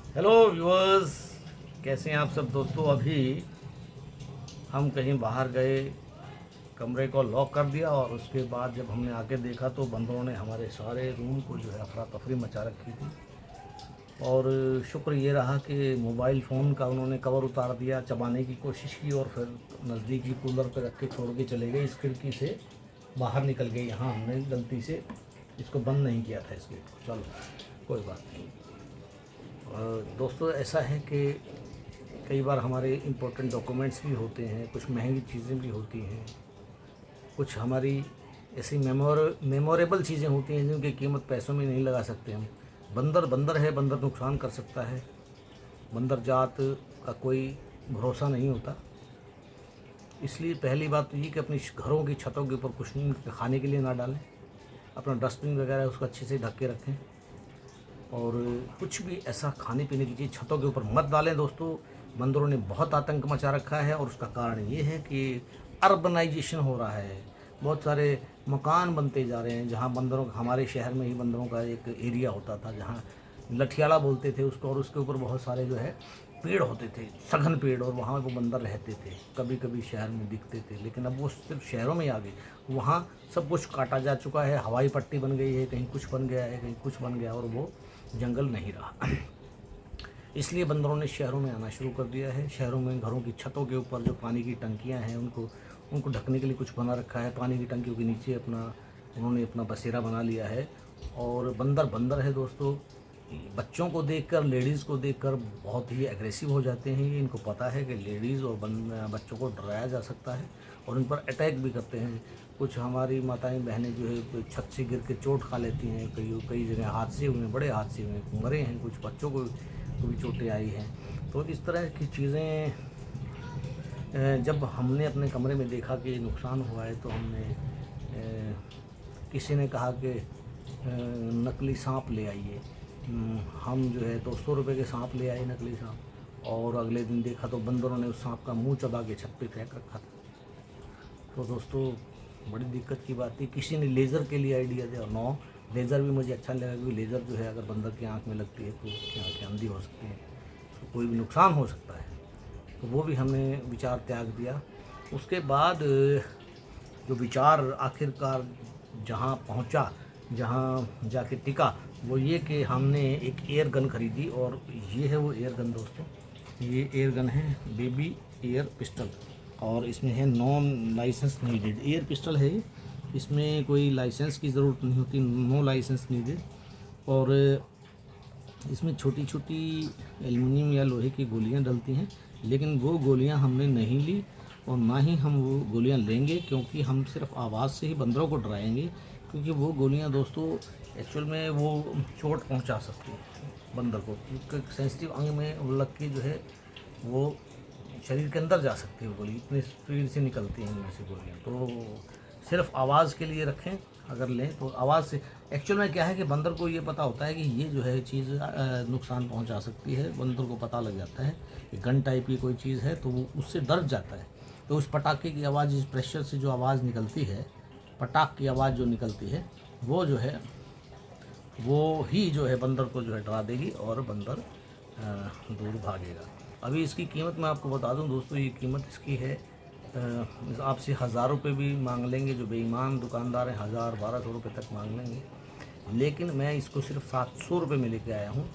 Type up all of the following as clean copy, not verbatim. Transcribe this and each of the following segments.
Hello viewers, कैसे हैं आप सब दोस्तों। अभी हम कहीं बाहर गए, कमरे को लॉक कर दिया और उसके बाद जब हमने आके देखा तो बंदरों ने हमारे सारे रूम को जो है अफरा तफरी मचा रखी थी। और शुक्र ये रहा कि मोबाइल फ़ोन का उन्होंने कवर उतार दिया, चबाने की कोशिश की और फिर नज़दीकी कूलर पर रख के छोड़ के चले गए। इस खिड़की से बाहर निकल गए। यहाँ हमने गलती से इसको बंद नहीं किया था, इस गेट को। चलो कोई बात नहीं। दोस्तों, ऐसा है कि कई बार हमारे इम्पोर्टेंट डॉक्यूमेंट्स भी होते हैं, कुछ महंगी चीज़ें भी होती हैं, कुछ हमारी ऐसी मेमोरेबल चीज़ें होती हैं जिनकी कीमत पैसों में नहीं लगा सकते हम। बंदर बंदर है, बंदर नुकसान कर सकता है। बंदर जात का कोई भरोसा नहीं होता। इसलिए पहली बात तो ये कि अपनी घरों की छतों के ऊपर कुछ नहीं खाने के लिए ना डालें। अपना डस्टबिन वगैरह उसको अच्छे से ढक के रखें और कुछ भी ऐसा खाने पीने की चीज़ छतों के ऊपर मत डालें। दोस्तों, बंदरों ने बहुत आतंक मचा रखा है और उसका कारण ये है कि अर्बनाइजेशन हो रहा है। बहुत सारे मकान बनते जा रहे हैं जहाँ बंदरों, हमारे शहर में ही बंदरों का एक एरिया होता था जहाँ लठियाला बोलते थे उसको, और उसके ऊपर बहुत सारे जो है पेड़ होते थे, सघन पेड़, और वहाँ वो बंदर रहते थे। कभी कभी शहर में दिखते थे, लेकिन अब वो सिर्फ शहरों में ही आ गए। वहाँ सब कुछ काटा जा चुका है, हवाई पट्टी बन गई है, कहीं कुछ बन गया है, कहीं कुछ बन गया, और वो जंगल नहीं रहा। इसलिए बंदरों ने शहरों में आना शुरू कर दिया है। शहरों में घरों की छतों के ऊपर जो पानी की टंकियां हैं उनको ढकने के लिए कुछ बना रखा है। पानी की टंकियों के नीचे उन्होंने अपना बसेरा बना लिया है। और बंदर बंदर है दोस्तों। बच्चों को देखकर, लेडीज़ को देखकर बहुत ही एग्रेसिव हो जाते हैं। ये इनको पता है कि लेडीज़ और बच्चों को डराया जा सकता है और इन पर अटैक भी करते हैं। कुछ हमारी माताएं बहनें जो है छत से गिर के चोट खा लेती हैं। कई जगह हादसे हुए, बड़े हादसे हुए, मरे हैं। कुछ बच्चों को भी चोटें आई हैं। तो इस तरह की चीज़ें जब हमने अपने कमरे में देखा कि नुकसान हुआ है तो हमने किसी ने कहा कि नकली सांप ले आइए। हम जो है 200 रुपये के सांप ले आए, नकली सांप, और अगले दिन देखा तो बंदरों ने उस सांप का मुंह चबा के छत पे फेंक रखा था। तो दोस्तों, बड़ी दिक्कत की बात थी। किसी ने लेज़र के लिए आइडिया दिया। नो, लेज़र भी मुझे अच्छा लगा क्योंकि लेज़र जो है अगर बंदर की आंख में लगती है तो उसकी आँखें अंधी हो सकती हैं, उसको कोई भी नुकसान हो सकता है। तो वो भी हमने विचार त्याग दिया। उसके बाद जो विचार आखिरकार जहाँ पहुँचा, जहाँ जाके टिका, वो ये कि हमने एक एयर गन खरीदी। और ये है वो एयर गन दोस्तों। ये एयर गन है बेबी एयर पिस्टल, और इसमें है non licence needed air pistol है ये। इसमें कोई लाइसेंस की ज़रूरत नहीं होती, नो लाइसेंस नीडेड। और इसमें छोटी छोटी एल्युमिनियम या लोहे की गोलियां डलती हैं, लेकिन वो गोलियां हमने नहीं ली और ना ही हम वो गोलियां लेंगे, क्योंकि हम सिर्फ आवाज़ से ही बंदरों को डराएंगे। क्योंकि वो गोलियां दोस्तों एक्चुअल में वो चोट पहुंचा सकती हैं बंदर को। एक सेंसिटिव अंग में लग के जो है वो शरीर के अंदर जा सकती है। वो गोली इतनी स्पीड से निकलती हैं इनमें से गोलियाँ। तो सिर्फ आवाज़ के लिए रखें, अगर लें तो आवाज़ से। एक्चुअल में क्या है कि बंदर को ये पता होता है कि ये जो है चीज़ नुकसान पहुंचा सकती है। बंदर को पता लग जाता है कि गन टाइप की कोई चीज़ है, तो वो उससे डर जाता है। तो उस पटाखे की आवाज़, इस प्रेशर से जो आवाज़ निकलती है, पटाख की आवाज़ जो निकलती है, वो जो है वो ही जो है बंदर को जो है डरा देगी और बंदर दूर भागेगा। अभी इसकी कीमत मैं आपको बता दूं दोस्तों, ये कीमत इसकी है आपसे 1000 रुपये भी मांग लेंगे। जो बेईमान दुकानदार हैं 1000 1200 रुपये तक मांग लेंगे, लेकिन मैं इसको सिर्फ 700 रुपये में लेके आया हूँ।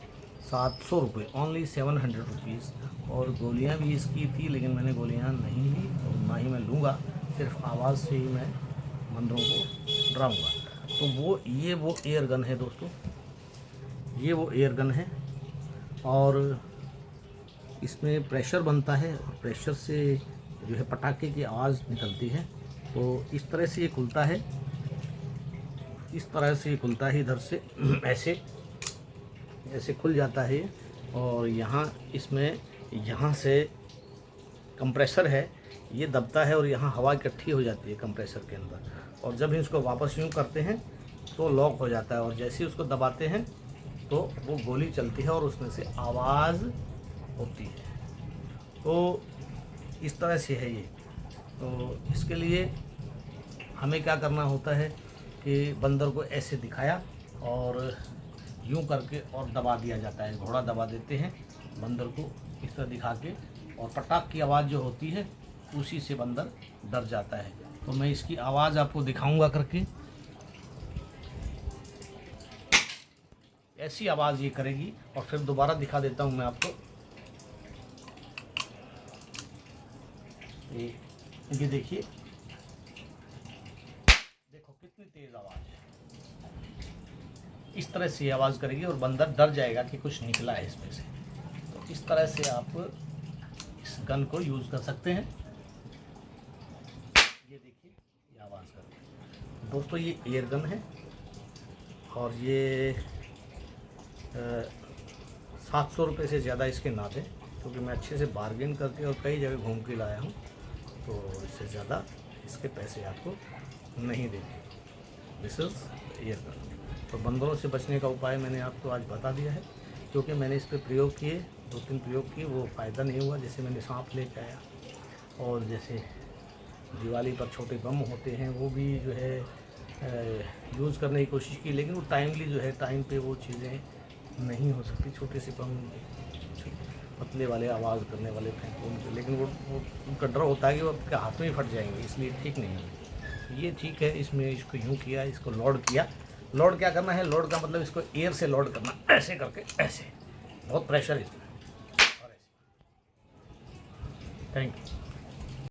700 रुपये, ओनली 700 रुपीज़। और गोलियाँ भी इसकी थी, लेकिन मैंने गोलियाँ नहीं ली और ना ही मैं लूँगा। सिर्फ आवाज़ से ही मैं बंदरों को डराऊँगा। तो ये वो एयर गन है दोस्तों, ये वो एयर गन है। और इसमें प्रेशर बनता है और प्रेशर से जो है पटाखे की आवाज़ निकलती है। तो इस तरह से ये खुलता है, इस तरह से ये खुलता है इधर से ऐसे ऐसे खुल जाता है ये। और यहाँ इसमें यहाँ से कंप्रेसर है, ये दबता है और यहाँ हवा इकट्ठी हो जाती है कंप्रेसर के अंदर। और जब इसको वापस यूँ करते हैं तो लॉक हो जाता है, और जैसे ही उसको दबाते हैं तो वो गोली चलती है और उसमें से आवाज़ होती है। तो इस तरह से है ये। तो इसके लिए हमें क्या करना होता है कि बंदर को ऐसे दिखाया और यूं करके और दबा दिया जाता है, घोड़ा दबा देते हैं बंदर को इस तरह दिखा के, और पटाख की आवाज़ जो होती है उसी से बंदर डर जाता है। तो मैं इसकी आवाज़ आपको दिखाऊंगा करके। ऐसी आवाज़ ये करेगी, और फिर दोबारा दिखा देता हूँ मैं आपको। ये देखिए, देखो कितनी तेज़ आवाज़ है। इस तरह से आवाज़ करेगी और बंदर डर जाएगा कि कुछ निकला है इसमें से। तो इस तरह से आप इस गन को यूज़ कर सकते हैं। ये देखिए, ये आवाज़ कर रही है। दोस्तों ये एयर गन है, और ये 700 रुपये से ज़्यादा इसके ना दें, क्योंकि मैं अच्छे से बार्गेन करके और कई जगह घूम के लाया हूँ, तो इससे ज़्यादा इसके पैसे आपको नहीं देंगे। This is air gun. तो बंदरों से बचने का उपाय मैंने आपको आज बता दिया है, क्योंकि मैंने इस पर प्रयोग किए, 2-3 प्रयोग किए, वो फ़ायदा नहीं हुआ। जैसे मैंने सांप लेके आया, और जैसे दिवाली पर छोटे बम होते हैं वो भी जो है यूज़ करने की कोशिश की, लेकिन वो टाइमली जो है टाइम पे वो चीज़ें नहीं हो सकती। छोटे से बम, पतले वाले आवाज़ करने वाले फेंको उनके, लेकिन वो उनका डर होता है कि वो आपके हाथ में ही फट जाएंगे, इसलिए ठीक नहीं है। ये ठीक है, इसमें इसको यूँ किया, इसको लोड किया। लोड क्या करना है, लोड का मतलब इसको एयर से लोड करना, ऐसे करके, ऐसे बहुत प्रेशर इसमें, और ऐसे। Thank you.